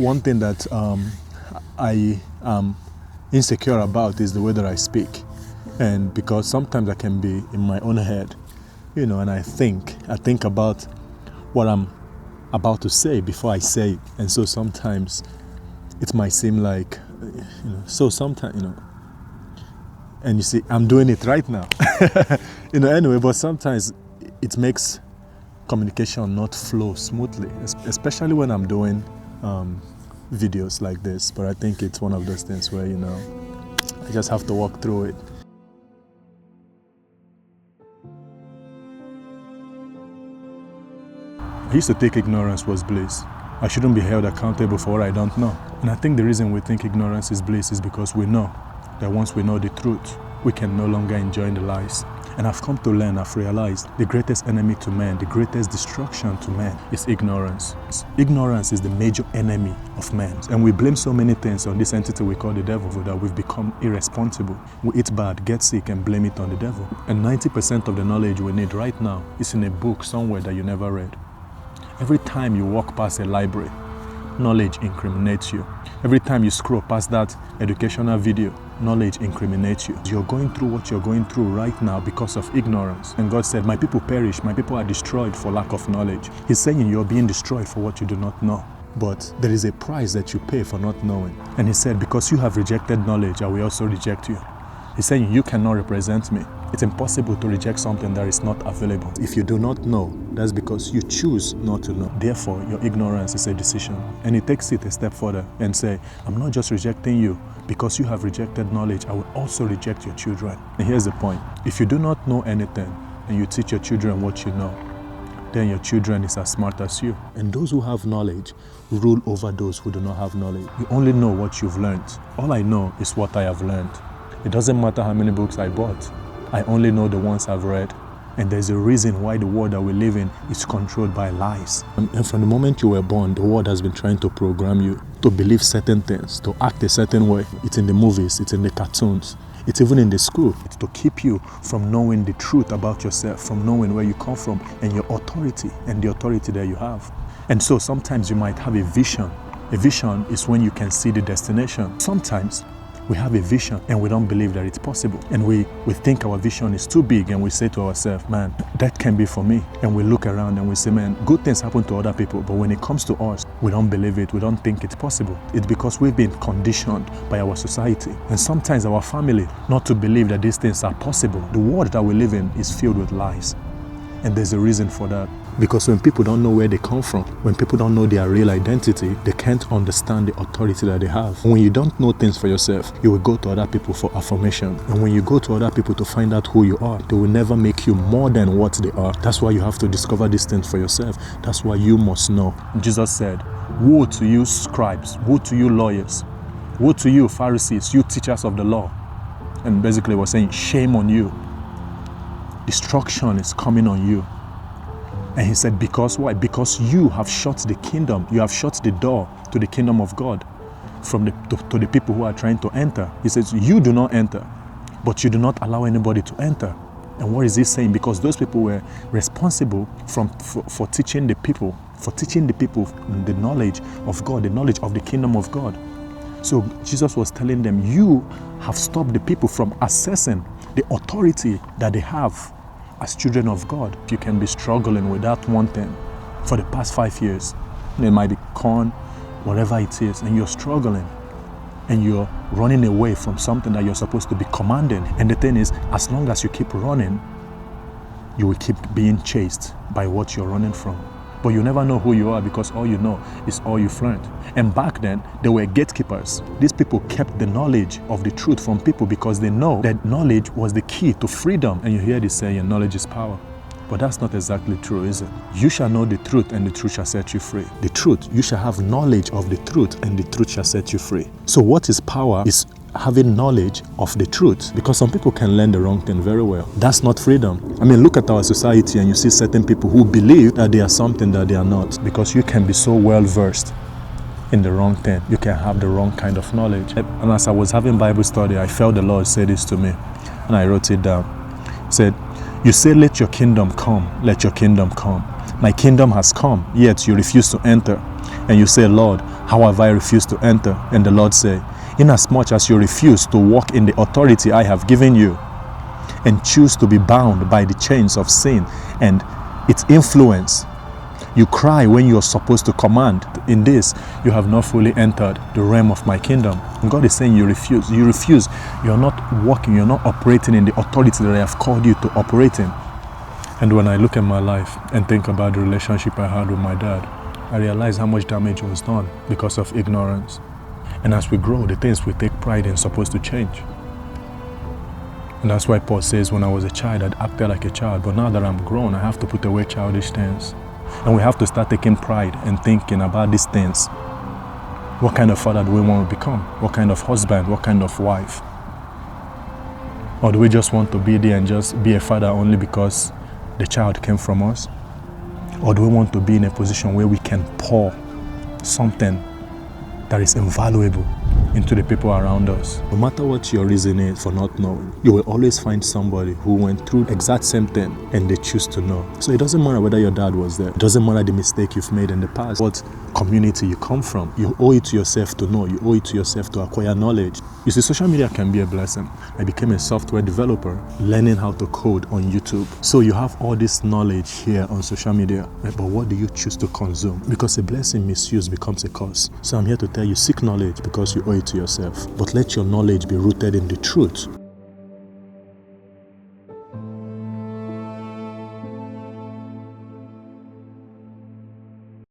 one thing that I am insecure about is the way that I speak. And because sometimes I can be in my own head, and I think about what I'm about to say before I say it. And so sometimes it might seem like, so sometimes, and you see, I'm doing it right now, anyway, but sometimes it makes communication not flow smoothly, especially when I'm doing videos like this. But I think it's one of those things where, I just have to walk through it. I used to think ignorance was bliss. I shouldn't be held accountable for what I don't know. And I think the reason we think ignorance is bliss is because we know that once we know the truth, we can no longer enjoy the lies. And I've come to learn, I've realized the greatest enemy to man, the greatest destruction to man is ignorance. Ignorance is the major enemy of man. And we blame so many things on this entity we call the devil that we've become irresponsible. We eat bad, get sick, and blame it on the devil. And 90% of the knowledge we need right now is in a book somewhere that you never read. Every time you walk past a library, knowledge incriminates you. Every time you scroll past that educational video, knowledge incriminates you. You're going through what you're going through right now because of ignorance. And God said, my people perish, my people are destroyed for lack of knowledge. He's saying you're being destroyed for what you do not know. But there is a price that you pay for not knowing. And he said, because you have rejected knowledge, I will also reject you. He's saying you cannot represent me. It's impossible to reject something that is not available. If you do not know, that's because you choose not to know. Therefore, your ignorance is a decision. And he takes it a step further and say, I'm not just rejecting you. Because you have rejected knowledge, I will also reject your children. And here's the point. If you do not know anything and you teach your children what you know, then your children is as smart as you. And those who have knowledge rule over those who do not have knowledge. You only know what you've learned. All I know is what I have learned. It doesn't matter how many books I bought. I only know the ones I've read. And there's a reason why the world that we live in is controlled by lies. And from the moment you were born, the world has been trying to program you to believe certain things, to act a certain way. It's in the movies, it's in the cartoons, it's even in the school. It's to keep you from knowing the truth about yourself, from knowing where you come from and your authority and the authority that you have. And so sometimes you might have a vision. A vision is when you can see the destination. Sometimes we have a vision and we don't believe that it's possible. And we think our vision is too big and we say to ourselves, man, that can be for me. And we look around and we say, man, good things happen to other people. But when it comes to us, we don't believe it. We don't think it's possible. It's because we've been conditioned by our society and sometimes our family not to believe that these things are possible. The world that we live in is filled with lies. And there's a reason for that. Because when people don't know where they come from, when people don't know their real identity, they can't understand the authority that they have. When you don't know things for yourself, you will go to other people for affirmation. And when you go to other people to find out who you are, they will never make you more than what they are. That's why you have to discover these things for yourself. That's why you must know. Jesus said, woe to you scribes, woe to you lawyers, woe to you Pharisees, you teachers of the law. And basically we're saying, shame on you. Destruction is coming on you. And he said, because why? Because you have shut the kingdom. You have shut the door to the kingdom of God to the people who are trying to enter. He says, you do not enter, but you do not allow anybody to enter. And what is he saying? Because those people were responsible for teaching the people, the knowledge of God, the knowledge of the kingdom of God. So Jesus was telling them, you have stopped the people from accessing the authority that they have as children of God. You can be struggling with that one thing for the past 5 years. It might be corn, whatever it is, and you're struggling and you're running away from something that you're supposed to be commanding. And the thing is, as long as you keep running, you will keep being chased by what you're running from. But you never know who you are because all you know is all you've learned. And back then, there were gatekeepers. These people kept the knowledge of the truth from people because they know that knowledge was the key to freedom. And you hear this saying, knowledge is power. But that's not exactly true, is it? You shall know the truth and the truth shall set you free. The truth, you shall have knowledge of the truth and the truth shall set you free. So what is power is having knowledge of the truth, because some people can learn the wrong thing very well. That's not freedom. I mean, look at our society and you see certain people who believe that they are something that they are not, because you can be so well versed in the wrong thing. You can have the wrong kind of knowledge. And as I was having Bible study, I felt the Lord say this to me and I wrote it down. He said, you say, let your kingdom come, let your kingdom come. My kingdom has come, yet you refuse to enter. And you say, Lord, how have I refused to enter? And the Lord say, inasmuch as you refuse to walk in the authority I have given you and choose to be bound by the chains of sin and its influence, you cry when you are supposed to command. In this, you have not fully entered the realm of my kingdom. And God is saying you refuse. You refuse. You're not walking. You're not operating in the authority that I have called you to operate in. And when I look at my life and think about the relationship I had with my dad, I realize how much damage was done because of ignorance. And as we grow, the things we take pride in are supposed to change. And that's why Paul says, when I was a child, I'd acted like a child. But now that I'm grown, I have to put away childish things. And we have to start taking pride and thinking about these things. What kind of father do we want to become? What kind of husband? What kind of wife? Or do we just want to be there and just be a father only because the child came from us? Or do we want to be in a position where we can pour something that is invaluable into the people around us? No matter what your reason is for not knowing, you will always find somebody who went through the exact same thing and they choose to know. So it doesn't matter whether your dad was there. It doesn't matter the mistake you've made in the past. What community you come from. You owe it to yourself to know. You owe it to yourself to acquire knowledge. You see, social media can be a blessing. I became a software developer learning how to code on YouTube. So you have all this knowledge here on social media, right? But what do you choose to consume? Because a blessing misused becomes a curse. So I'm here to tell you, seek knowledge because you owe it to yourself. But let your knowledge be rooted in the truth.